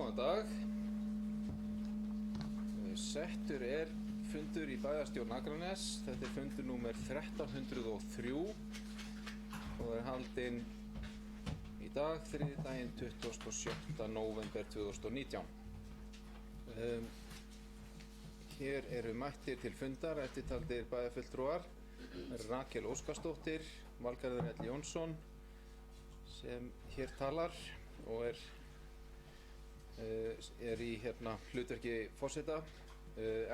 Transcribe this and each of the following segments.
Góðan dag. Settur fundur í bæjarstjórn Akraness. Þetta fundur númer 1303 og haldinn í dag, þriðjudaginn 27. nóvember 2019. Hér eru mættir til fundar eftirtaldir bæjarfulltrúar: Rakel Óskarsdóttir, Valgarður L. Jónsson sem hér talar og er í hlutverki forseta,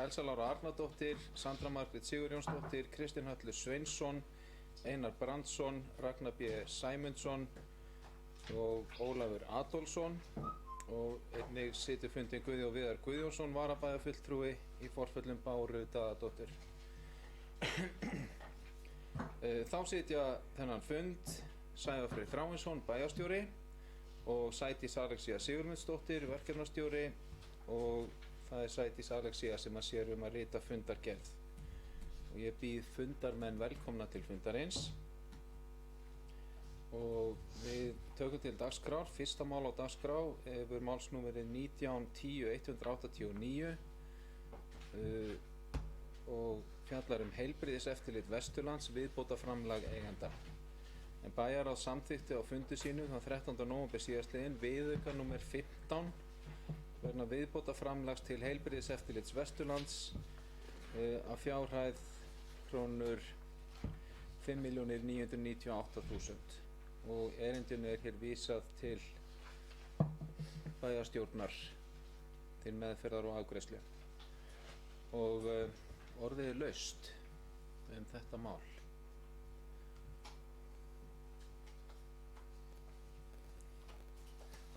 Elsa Lára Arnardóttir, Sandra Margrét Sigurjónsdóttir, Kristinn Hallur Sveinsson, Einar Brandsson, Ragnar B. Sæmundsson og Ólafur Adolfsson, og einnig situr fundinn Guðjón Viðar Guðjónsson, varabæjarfulltrúi, í forföllum Báru Daðadóttur. Þá sitja þennan fund Sævar Freyr Þráinsson, bæjarstjóri, og Sædís Alexía Sigurmundsdóttir, verkefnastjóri, og það er Sædís Alexía sem sér að rita fundargerð. Og ég býð fundarmenn velkomna til fundarins. Og við tökum til dagskrár. Fyrsta mál á dagskrá hefur málsnúmerið 1910-189 og fjallar heilbrigðiseftirlit Vesturlands, viðbótarframlag eigenda. En bæjarráð samþykkti á fundi sínu þann 13. nóvember síðastliðinn viðauka númer 15 vegna viðbótarframlags til heilbrigðiseftirlits Vesturlands af fjárhæð krónur 5.998.000 og erindinu hér vísað til bæjarstjórnar til meðferðar og afgreiðslu. Og orðið laust þetta mál.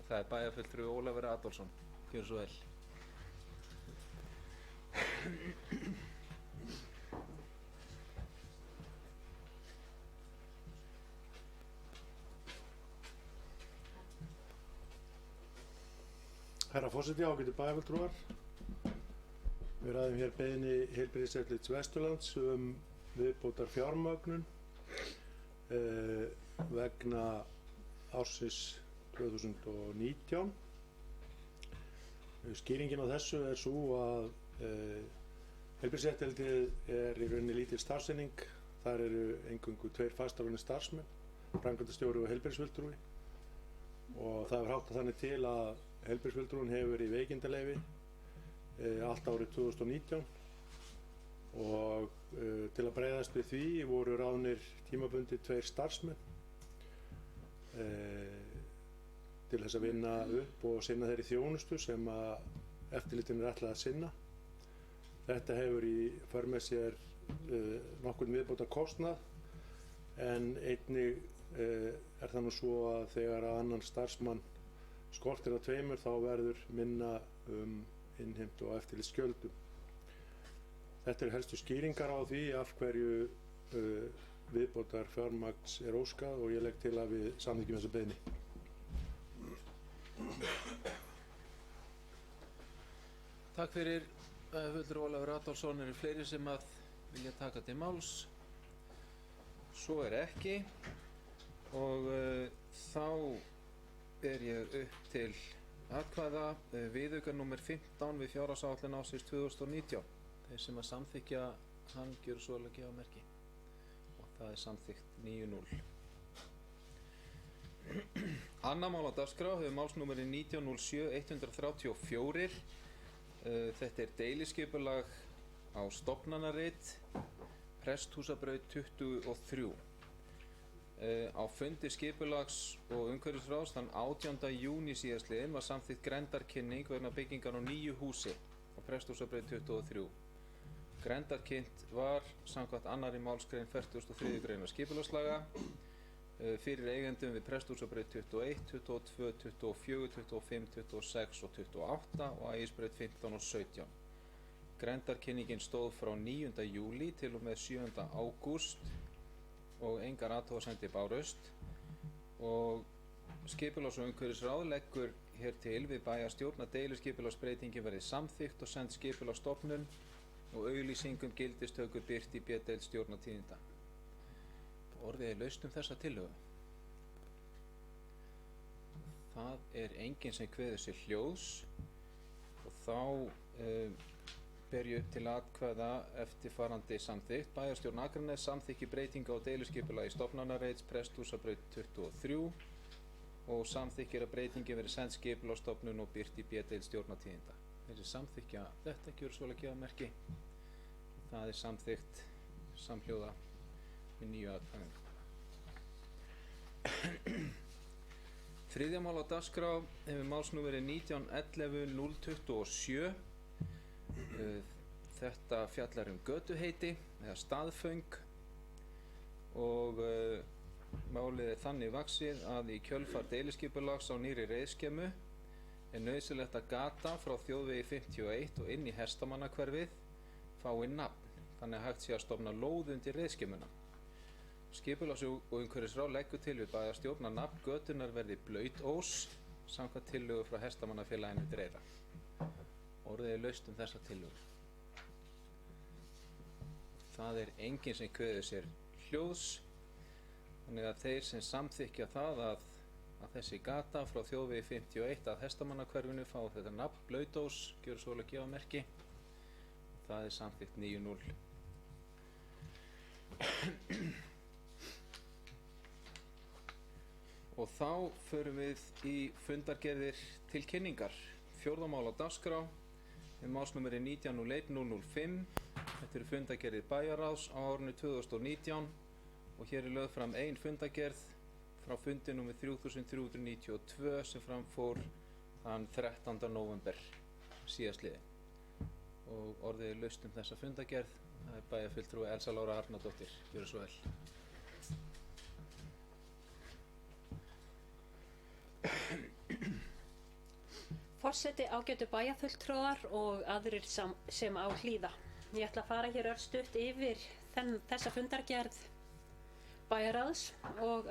Það er bæjarfulltrúi Ólafur Adolfsson. Gjörðu svo vel. Herra forseti, ágætu bæjarfulltrúar. Við ræðum hér beiðni heilbrigðiseftirlits Vesturlands viðbótar fjármögnun vegna ársins 2019. Skýringin á þessu sú að heilbrigðiseftirlitið í rauninni lítil starfseining. Þar eru eingöngu 2 fastráðnir starfsmenn, framkvæmdastjóri og heilbrigðisfulltrúi, og það hefur háttað þannig til að heilbrigðisfulltrúin hefur í veikindaleyfi allt árið 2019 og til að bregðast við því voru ráðnir tímabundið 2 starfsmenn til þess að vinna upp og sinna þeirri þjónustu sem að eftirlitinu ætlað að sinna. Þetta hefur í för með sér nokkurn viðbótar kostnað, en einnig það nú svo að þegar að annan starfsmann skortir að 2 þá verður minna innheimtu og eftirlitsgjöldum. Þetta helstu skýringar á því af hverju viðbótar fjármagns óskað, og ég legg til að við samþykkjum þessa beiðni. Takk fyrir, fulltrúi Ólafur Adolfsson. Eru fleiri sem að vilja taka til máls? Svo ekki, og þá ég upp til atkvæða viðauka númer 15 við fjárhagsáætlun ársins 2019. Þeir sem að samþykkja hann gjörðu svo vel að gefa merki, og það er samþykkt 9-0. Annað mál á dagskrá hefur málsnúmerið 1907-134. Þetta deiliskipulag á stofnanarit Presthúsabraut 23. Á fundi skipulags- og umhverfisráðs þann 18. júní síðastliðinn var samþykkt grenndarkynning vegna byggingar á nýju húsi á Presthúsabraut 23. Grenndarkynnt var samkvæmt 2. málsgrein 43. greinar skipulagslaga fyrir eigendum við Presthúsabraut 21, 22, 24, 25, 26 og 28 og Ægisbraut 15 og 17. Grenndarkynningin stóð frá 9. júlí til og með 7. ágúst og engar athugasemdir bárust, og skipulags- og umhverfisráð leggur hér til við bæjarstjórn að deiliskipulagsbreytingin verði samþykkt og send skipulagsstofnun og auglýsing gildistöku birt í B-deild Stjórnartíðinda. Orðið laust þessa tillögu. Það Það enginn sem kveður sér hljóðs og þá ber ég upp til atkvæða eftirfarandi samþykkt. Bæjarstjórn Akraness samþykki breytingu á deiluskipulagi stofnanareits Presthúsabraut 23 og samþykkir að breytingin verði send skipulagsstofnun og birt í B-deild Stjórnartíðinda. Þessi samþykkja þetta gjör svo að gefa merki. Það samþykkt samhljóða með 9 atkvæðum. Þriðja mál á dagskrá hefur málsnúmerið 1911-027. Þetta fjallar götuheiti eða staðföng og málið þannig vaxið að í kjölfar deiliskipulags á nýrri reiðskemmu nauðsynlegt að gata frá þjóðvegi 51 og inn í Hestamannahverfið fái nafn, þannig að hægt sé að stofna lóð undir reiðskemmuna. Skipulags- og umhverfisráð leggur til við bæjarstjórn að nafn götunnar verði Blautós samkvæmt tillögu frá Hestamannafélaginu Dreyra. Orðið laust þessa tillögu. Það enginn sem kveður sér hljóðs, þannig að þeir sem samþykkja það að þessi gata frá þjóðvegi 51 að Hestamannahverfinu fá þetta nafn Blautós gjör svo að gefa merki. Það samþykkt 9-0. Og þá förum við í fundargerðir til kynningar. Fjórða mál á dagskrá málsnúmerið 1901-005. Þetta fundargerðir bæjarráðs á árinu 2019 og hér lögð fram ein fundargerð frá fundi númer 3392 sem fram fór þann 13. nóvember síðastliðinn. Og orðið laust þessa fundargerð. Það bæjarfulltrúi Elsa Lára Arnardóttir. Gjörðu svo vel. Forseti, ágætu bæjarfulltrúar og aðrir sem á hlýða. Ég ætla að fara hér örstutt yfir þessa fundargerð bæjarráðs og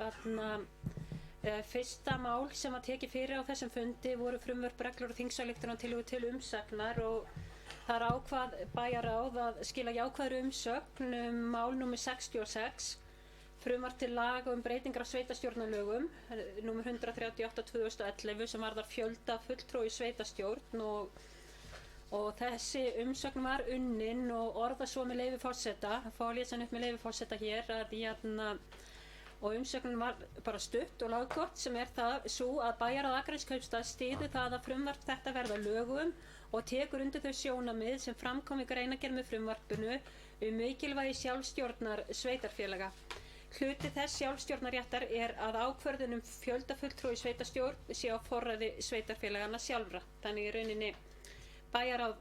fyrsta mál sem var tekið fyrir á þessum fundi voru frumvörp, reglur og þingsályktunartillögur til umsagnar og þar ákvað bæjarráð að skila jákvæðri umsögn mál númer 66 frumvarp til laga breytingar á sveitarstjórnarlögum númer 138/2011 sem varðar fjölda fulltrúa í sveitarstjórn og þessi umsögn var unnin og orðað svo með leyfi forseta, fá að lesa upp með leyfi forseta hér og umsögnin var bara stutt og laggott sem það svo að bæjarráð Akraneskaupstað styður það að frumvarp þetta verða að lögum og tekur undir þau sjónarmið sem framkom í greinargerð með frumvarpinu mikilvægi sjálfstjórnar sveitarfélaga. Hluti þess sjálfstjórnarréttar að ákvörðun fjölda fulltrúa í sveitarstjórn sé á forræði sveitarfélaganna sjálfra. Þannig í rauninni bæjarráð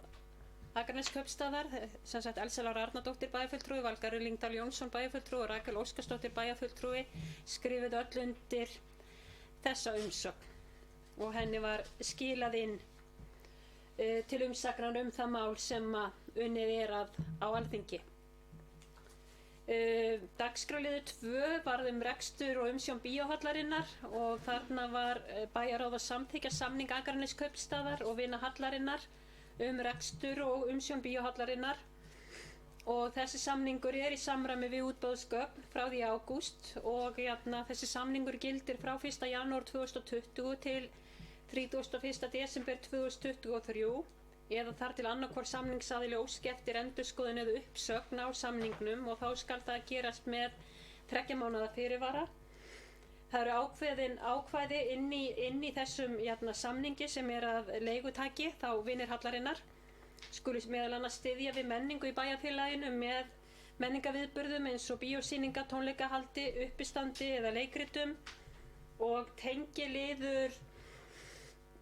Akraneskaupstaðar, sem sagt Elsa Lára Arnardóttir bæjarfulltrúi, Valgarður Lyngdal Jónsson bæjarfulltrúi og Rakel Óskarsdóttir bæjarfulltrúi skrifuðu öll undir þessa umsögn og henni var skilað inn til umsagnar það mál sem unnið á Alþingi. Dagskrárliður 2 varð rekstur og umsjón bíóhallarinnar og þarna var bæjarráð að samþykkja samning Akraneskaupstaðar og Vinahallarinnar rekstur og umsjón bíóhallarinnar og þessi samningur í samræmi við útboðsgögn frá því í ágúst og þessi samningur gildir frá 1. janúar 2020 til 31. desember 2023 eða þar til annarkvor samningsaðili óski eftir endurskoðun eða uppsögn á samningnum og þá skal það gerast með 3 mánaða fyrirvara. Það eru ákveðin ákvæði inn í þessum samningi sem að leigutaki þá vinir hallarinnar skuli meðal annars styðja við menningu í bæjarfélaginu með menningarviðburðum eins og bíósýninga, tónleikahaldi, uppistandi eða leikritum og tengiliður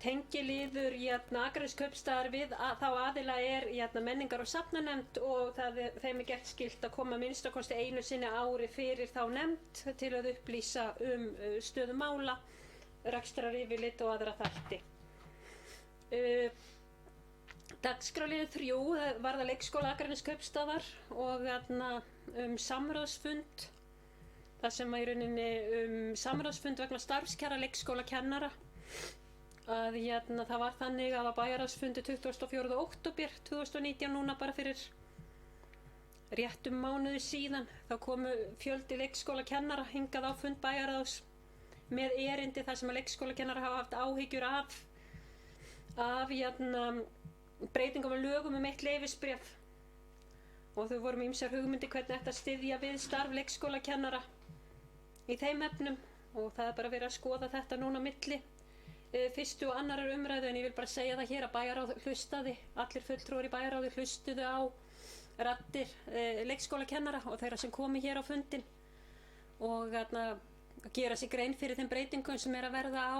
Akraneskaupstaðar við þá aðila menningar- og safnanefnd og þeim gert skylt að koma minnstakosti einu sinni á ári fyrir þá nefnd til að upplýsa stöðu mála, rekstraryfirlit og aðra þætti. Dagskrárliður 3 varðar leikskóla Akraneskaupstaðar og samráðsfund þar sem í rauninni samráðsfund vegna starfskjara leikskólakennara. Það var þannig að á bæjarráðsfundi 24. október 2019 núna bara fyrir réttum mánuði síðan þá komu fjöldi leikskólakennara hingað á fund bæjarráðs með erindi þar sem að leikskólakennarar hafa haft áhyggjur af breytingum á lögum eitt leyfisbréf og þau voru með ýmsar hugmyndir hvernig ætti að styðja við starf leikskólakennara í þeim efnum og það bara verið að skoða þetta núna á milli fyrstu og annarar umræðu en ég vil bara segja það hér að bæjarráð hlustaði, allir fulltrúar í bæjarráði hlustuðu á raddir leikskólakennara og þeirra sem komi hér á fundin og gera sér grein fyrir þeim breytingum sem að verða á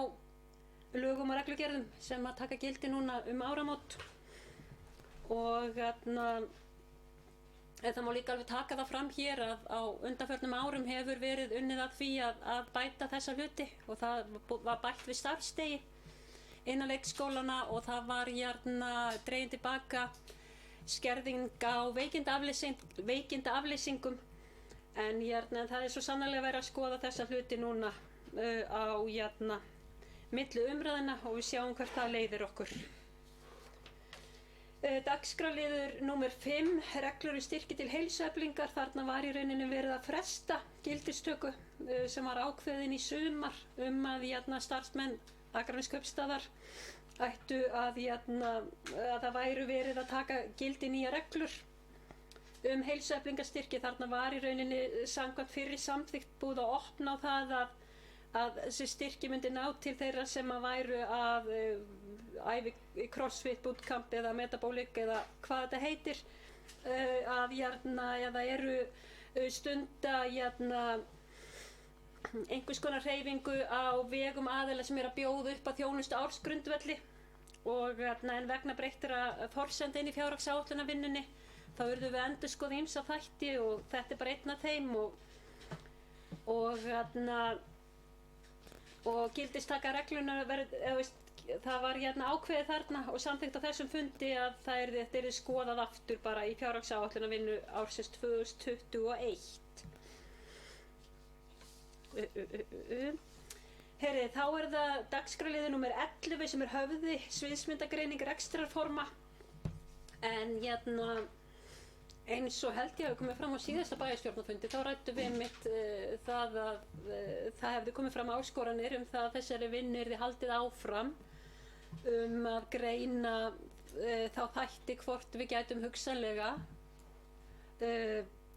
lögum og reglugerðum sem að taka gildi núna áramót og það má líka alveg taka það fram hér að á undanförnum árum hefur verið unnið að því að bæta þessa hluti og það var bætt við starfsdegi innan leikskólana og það var dregin tilbaka skerðing á veikindaafleysingum en það svo sannarlega verið að skoða þessa hluti núna á milli umræðina og við sjáum hvert það leiðir okkur. Dagskrárliður númer 5, reglur styrki til heilsueflingar, þarna var í rauninni verið að fresta gildistöku sem var ákveðin í sumar að starfsmenn Akraneskaupstaðar ættu að það væru verið að taka gildi nýja reglur heilsueflingarstyrki, þarna var í rauninni samkvæmt fyrri samþykkt búið að opna á það að þessi styrki myndi ná til þeirra sem að væru að æfi crossfit, bootcamp eða metabolic eða hvað þetta heitir eða eru stunda einhvers konar hreyfingu á vegum aðila sem að bjóða upp að þjónustu ársgrundvelli og en vegna breyttra forsenda inn í fjárhagsáætlunarvinnunni þá urðum við endurskoða ýmsa þætti og þetta bara einn af þeim og gildistaka reglunar það var ákveðið þarna og samþykkt á þessum fundi að þetta yrði skoðað aftur bara í fjárhagsáætlunarvinnu ársins 2021. Þá það dagskrárliður númer 11 sem höfði sviðsmyndagreining rekstrarforma en eins og held ég hafi komið fram á síðasta bæjarstjórnarfundi þá ræddum við einmitt það að það hefði komið fram áskoranir það að þessari vinnu yrði haldið áfram að greina þá þætti hvort við gætum hugsanlega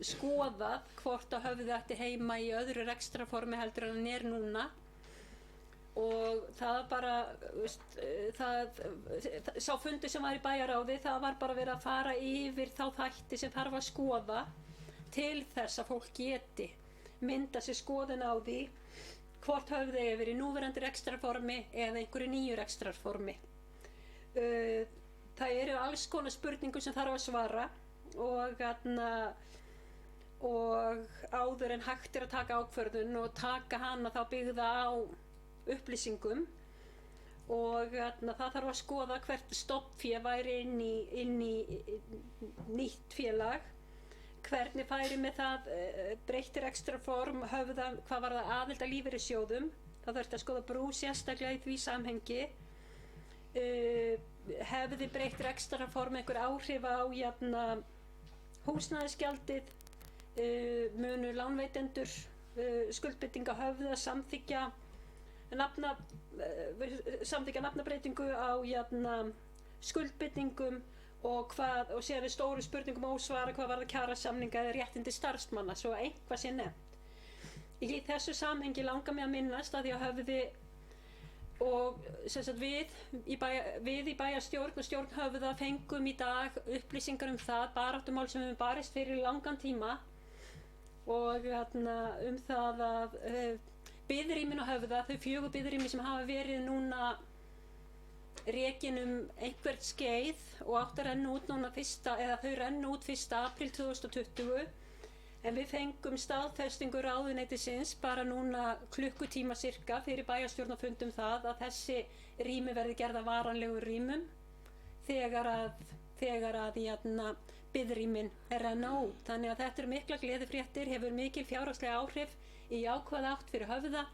skoðað hvort að höfði ætti heima í öðru rekstrarformi heldur en hann núna og það bara sá fundur sem var í bæjarráði það var bara verið að fara yfir þá þætti sem þarf að skoða til þess að fólk geti mynda sér skoðun á því hvort höfðu eigi verið í núverandi rekstrarformi eða einhverju nýju rekstrarformi. Það eru alls konar spurningum sem þarf að svara og áður en hægt að taka ákvörðun og taka hana þá byggða á upplýsingum og það þarf að skoða hvert stofnfé væri inn í nýtt félag, hvernig færi með það breyttir rekstrarform höfða, hvað var það aðild að lífeyrissjóðum, það þurfti að skoða brú sérstaklega í því samhengi, hefði breyttir rekstrarform einhver áhrif á húsnæðisgjaldið, munu lánveitendur skuldbindinga höfða samþykkja nafnabreytingu á skuldbindingum og sér stóru spurningum ósvara hvað varðar kjarasamninga eða réttindi starfsmanna svo að eitthvað sé nefnt. Í þessu samhengi langar mig að minnast að því að höfði og við í bæjarstjórn og stjórn höfða fengum í dag upplýsingar það baráttumál sem við höfum barist fyrir í langan tíma og það að biðrýmin á Höfða, þau 4 biðrými sem hafa verið núna rekin einhvert skeið og átt að renna út núna þau renna út 1. apríl 2020 en við fengum staðfestingu ráðuneytisins bara núna klukkutíma sirka fyrir bæjarstjórnarfundum það að þessi rými verði gerða varanlegur rýmum þegar að biðrýmin renna út. Þannig að þetta mikla gleðifréttir, hefur mikil fjárhagslega áhrif í jákvæða átt fyrir Höfða.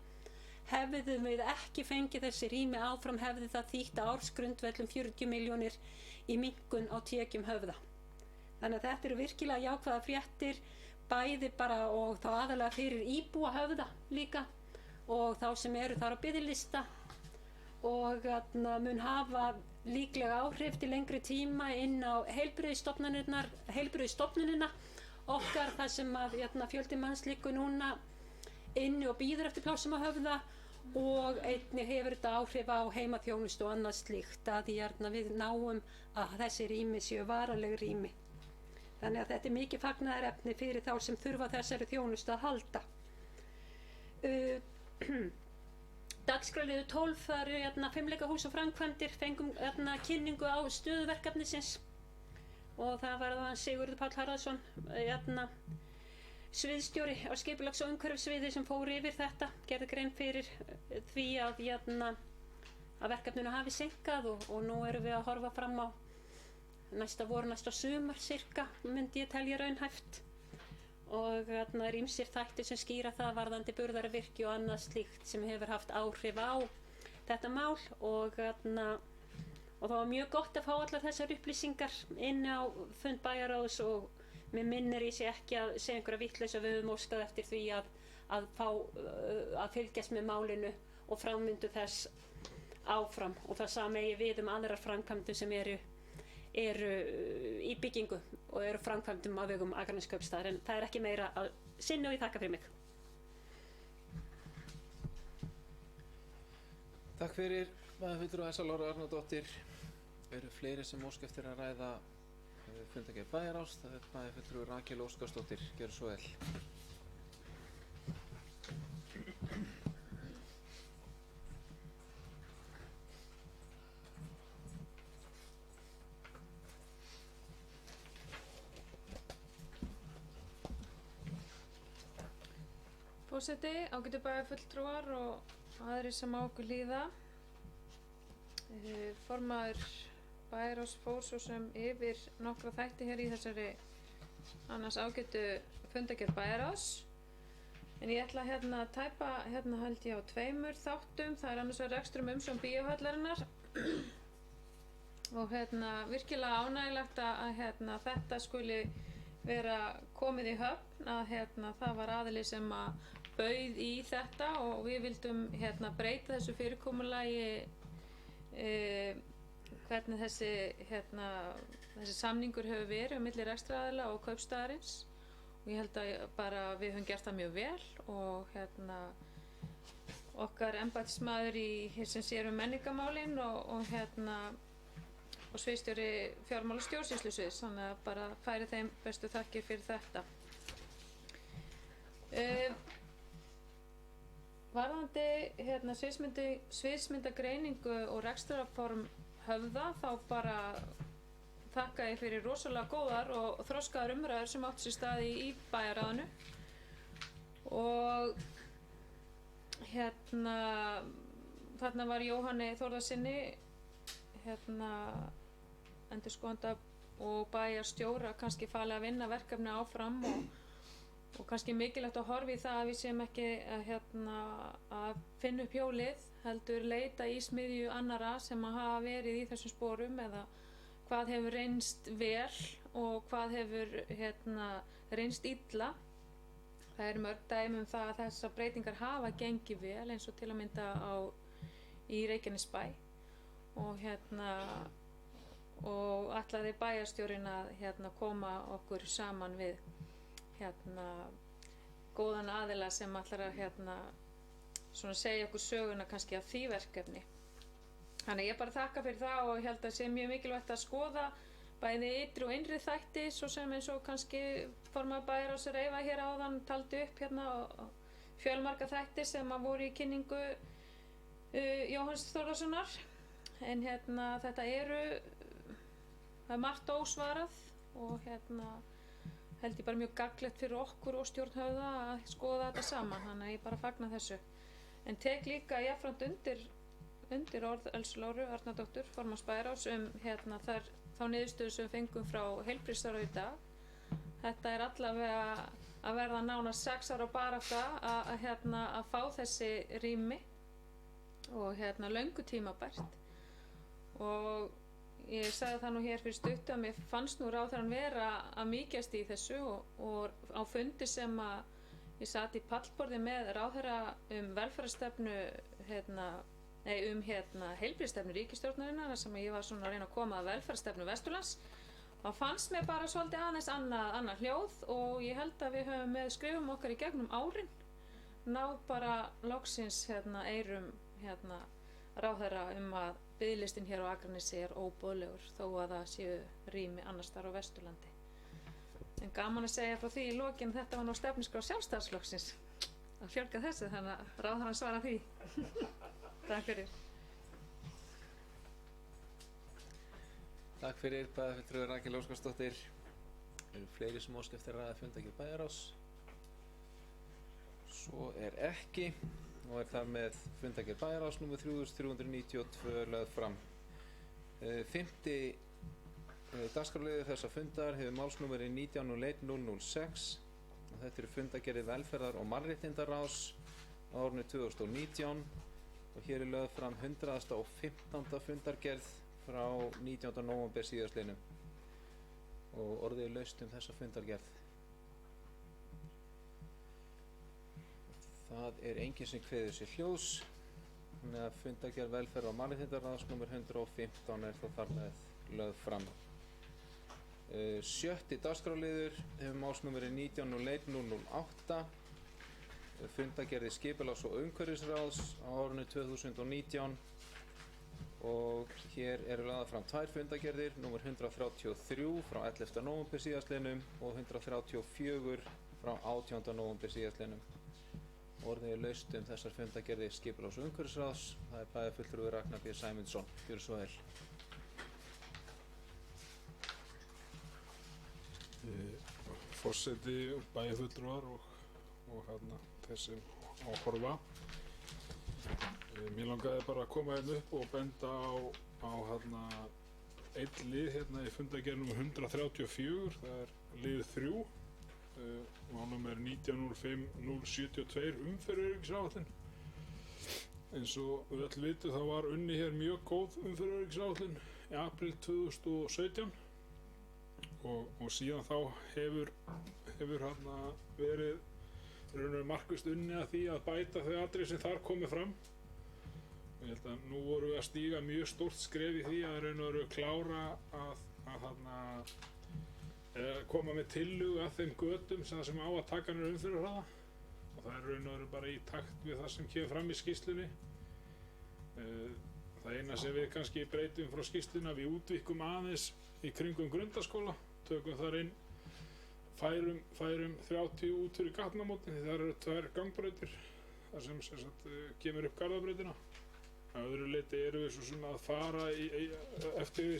Hefðum við ekki fengið þessi rými áfram hefði það þýtt ársgrundvöllum 40 milljónir í minnkun á tekjum Höfða. Þannig að þetta eru virkilega jákvæða fréttir bæði bara og þá aðalega fyrir íbúa Höfða líka og þá sem eru þar á biðlista og mun hafa líklega áhrif til lengri tíma inn á heilbrigðisstofnunina okkar þar sem að fjöldi manns liggur núna inni og bíður eftir plássum á Höfða og einnig hefur þetta áhrif á heimaþjónustu og annað slíkt að við náum að þessi rými séu varanleg rými. Þannig að þetta er mikið fagnaðarefni fyrir þá sem þurfa þessari þjónustu að halda. Dagskrárliður 12 það eru fimleikahús og framkvæmdir, fengum kynningu á stöðu verkefnisins og það var Sigurður Páll Harðarson, sviðsstjóri á skipulags- og umhverfissviði sem fór yfir þetta, gerði grein fyrir því að verkefninu hafi seinkað og nú erum við að horfa fram á næsta vor, næsta sumar sirka, myndi ég telja raunhæft og ýmsir þættir sem skýra það varðandi burðarvirki og annað slíkt sem hefur haft áhrif á þetta mál og það var mjög gott að fá allar þessar upplýsingar inn á fund bæjarráðs og mér minnir ég sé ekki að segja einhverja vitleysu, við höfum óskað eftir því að fylgjast með málinu og framvindu þess áfram og það sama eigi við aðrar framkvæmdir sem eru í byggingu og eru framkvæmdum á vegum Akraneskaupstaðar en það er ekki meira að sinni og ég þakka fyrir mig. Takk fyrir bæjarfulltrúa Elsa Lára Arnardóttir. Eru fleiri sem óska eftir að ræða fundargerð bæjarráðs? Það er bæjarfulltrúi Rakel Óskarsdóttir. Gjörðu svo vel. Forseti, ágætu bæjarfulltrúar og aðrir sem á okkur líða. Formaður bæjarráðs fór svo sem yfir nokkra þætti hér í þessari annars ágætu fundargerð bæjarráðs. En ég ætla að tæpa held ég á tveimur þáttum. Það er annars vegar rekstur umsjón bíóhallarinnar og virkilega ánægilegt að þetta skuli vera komið í höfn að það var aðili sem að bauð í þetta og við vildum breyta þessu fyrirkomulagi hvernig þessi samningur hefur verið milli rekstraraðila og kaupstaðarins og ég held að bara við höfum gert það mjög vel og okkar embættismaður sem sér menningarmálin og sviðsstjóri fjármála- og stjórnsýslusviðs, þannig að bara færi þeim bestu þakkir fyrir þetta. Varðandi sviðsmyndagreiningu og rekstrarform Höfða þá bara þakka ég fyrir rosalega góðar og þroskaðar umræður sem átti sér stað í bæjarráðinu og þarna var Jóhanni Þórðarsyni endurskoðanda og bæjarstjóra kannski falið að vinna verkefni áfram og kannski mikilvægt að horfa í það að við séum ekki að finna upp hjólið heldur leita í smiðju annara sem að hafa verið í þessum sporum eða hvað hefur reynst vel og hvað hefur reynst illa. Það eru mörg dæmi það að þessar breytingar hafa gengið vel eins og til að mynda í Reykjanesbæ og ætlaði bæjarstjórinn að koma okkur saman við góðan aðila sem ætlar að segja okkur söguna kannski af því verkefni. Þannig ég bara þakka fyrir það og held að sé mjög mikilvægt að skoða bæði ytri og innri þætti svo sem eins og kannski formaður bæjarráðs Reifa hér áðan taldi upp fjölmarga þætti sem að voru í kynningu Jóhanns Þórðarsonar en þetta það er margt ósvarað og held ég bara mjög gagnlegt fyrir okkur og stjórn Höfða að skoða þetta saman, þannig að ég bara fagna þessu. En tek líka jafnframt undir orð Elsu Láru Arnardóttur, formanns bæjarráðs þá niðurstöðu sem við fengum frá heilbrigðisráðherra í dag. Þetta er allavega að verða nánast 6 ára barátta að fá þessi rými og löngu tímabært og ég sagði það nú hér fyrir stuttu að mér fannst nú ráðherrann vera að mýkjast í þessu og á fundi sem að Ég sat í pallborði með ráðherra velferðarstefnu heilbrigðisstefnu ríkisstjórnarinnar þar sem ég var svona að reyna að koma að velferðarstefnu Vesturlands. Það fannst mér bara svolítið aðeins annað hljóð og ég held að við höfum með skrifum okkar í gegnum árin náð bara loksins eyrum ráðherra að biðlistinn hér á Akranesi er óboðlegur þó að það séu rými annars staðar á Vesturlandi. En gaman að segja frá því í lokin þetta var nú stefnuskrá Sjálfstæðisflokksins að fjölga þessu, þannig að ráðherrann svara því. Takk fyrir. Takk fyrir, bæjarfulltrúi Rakel Óskarsdóttir. Eru fleiri sem óska eftir að funda ekki bæjarráðs? Svo er ekki og er þar með fundargerð bæjarráðs númer 3392 lögð fram. Fimmti dagskrárliður þessa fundar hefur málsnúmeri 1901-006 og þetta eru fundargerðir velferðar- og mannréttindaráðs á árinu 2019 og hér er lögð fram 115. fundargerð frá 19. nóvember síðastliðnum og orðið er laust þessa fundargerð. Það er enginn sem kveður sér hljóðs, þannig að fundargerð velferðar- og mannréttindaráðs númer 115 er þá þar með lögð fram. Sjötti dagskrárliður hefur málsnúmeri 1901-008 fundargerðir skipulags- og umhverfisráðs á árinu 2019 og hér eru lagðar fram tvær fundargerðir, númer 133 frá 11. nóvember síðastliðnum og 134 frá 18. nóvember síðastliðnum. Orðið er laust þessar fundargerðir skipulags- og umhverfisráðs. Það er bæjarfulltrúi Ragnar B. Sæmundsson. Gjörðu svo vel. Forseti og bæjarfulltrúar og þeir sem á horfa. Mér langaði bara að koma upp og benda á einn lið í fundargerð númer 134, það er lið 3, málnúmer 1905-072 umferðaröryggisáætlun. Eins og við öll vitum þá var unni hér mjög góð umferðaröryggisáætlun í apríl 2017 og síðan þá hefur verið markvisst unnið að því að bæta þau atriði sem þar komið fram. Ég held að nú vorum við að stíga mjög stórt skref í því að klára að koma með tillögu að þeim götum sem á að taka niður umferðarhraða og það er bara í takt við það sem kemur fram í skýrslunni. Það eina sem við kannski breytum frá skýrslunni að við útvíkkum aðeins í kringum grundaskóla, tökum þar inn, færum 30 út fyrir gatnamótin því þar eru 2 gangbrautir þar sem kemur upp Garðabrautina. Að öðru leyti erum við svo svona að fara eftir því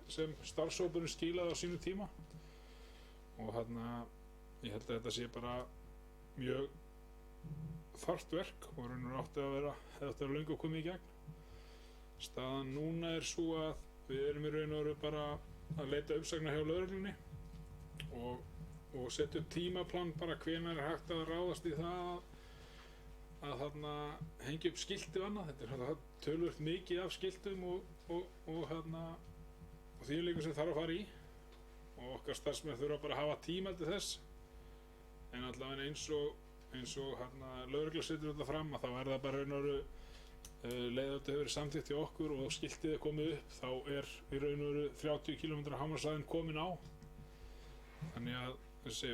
sem starfshópurinn skilaði á sínu tíma og ég held að þetta sé bara mjög þarft verk og átti að vera löngu komið í gegn. Staðan núna er svo að við erum í raun og veru bara að leita uppsagna hjá lögreglunni og setja upp tímaplan bara hvenær er hægt að ráðast í það að hengja upp skilti og annað. Þetta er töluvert mikið af skiltum og þýðingum sem þarf að fara í og okkar starfsmenn þurfa bara að hafa tíma til þess en allavega eins og lögregla setur þetta fram að þá er það bara raun og veru leið þetta hefur verið samþykkt hjá okkur og skiltið er komið upp þá er í raun og veru 30 km hámarkshraðinn komin á. Þannig að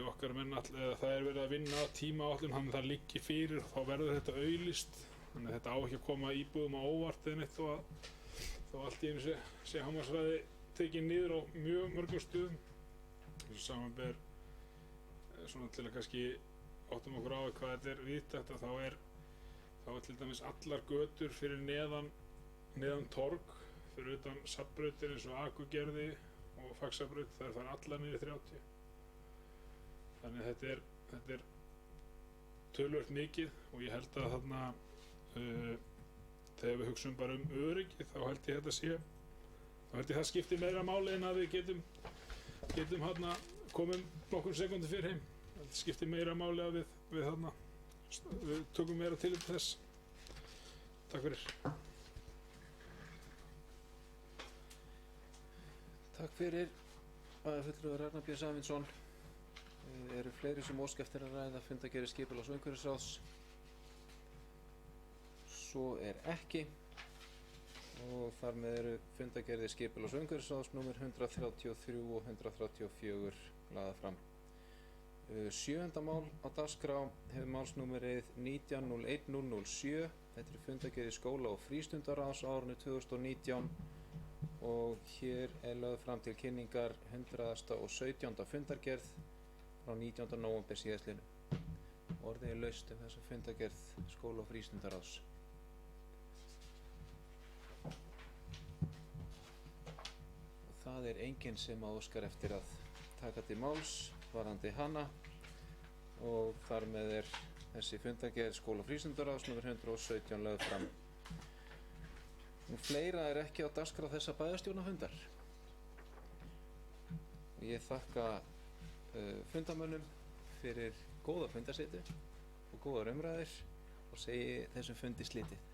okkar menn það er verið að vinna tímaáætlun þannig að það liggi fyrir og þá verður þetta auglýst. Þannig að þetta á ekki að koma íbúðum á óvart eða neitt þó allt í einu sé hámarkshraði tekið niður á mjög mörgum stöðum. Þessu samanber svona til að kannski áttum okkur á hvað þetta er víðtækt að þá er til dæmis allar götur fyrir neðan torg fyrir utan safnbrautir eins og Akurgerði og Faxabraut þær fara allar niður í 30. Þannig að þetta er töluvert mikið og ég held að þegar við hugsum bara öryggi þá held ég það skiptir meira máli en að við getum komum nokkur sekúndur fyrir heim. Þetta skiptir meira máli að við tökum meira til þess. Takk fyrir. Takk fyrir, bæjarfulltrúi Ragnar B. Sæmundsson. Eru fleiri sem óska eftir að ræða fundargerðir skipulags- og umhverfisráðs? Svo er ekki og þar með eru fundargerðir skipulags- og umhverfisráðs númer 133 og 134 lagðar fram. Sjöunda mál á dagskrá hefur málsnúmerið 19.01.007. Þetta er fundargerðir skóla- og frístundaráðs á árinu 2019 og hér er lögð fram til kynningar 117. fundargerð frá 19. nóvember síðastliðnum. Orðið er laust þessa fundargerð skóla- og frístundaráðs. Og það er enginn sem óskar eftir að taka til máls varðandi hana og þar með er þessi fundargerð skóla- og frístundaráðs nr. 117 lögð fram. Fleira er ekki á dagskrá þessa bæjarstjórnarfundar. Ég þakka fundamönnum fyrir góða fundarsetu og góðar umræður og segi þessum fundi slitið.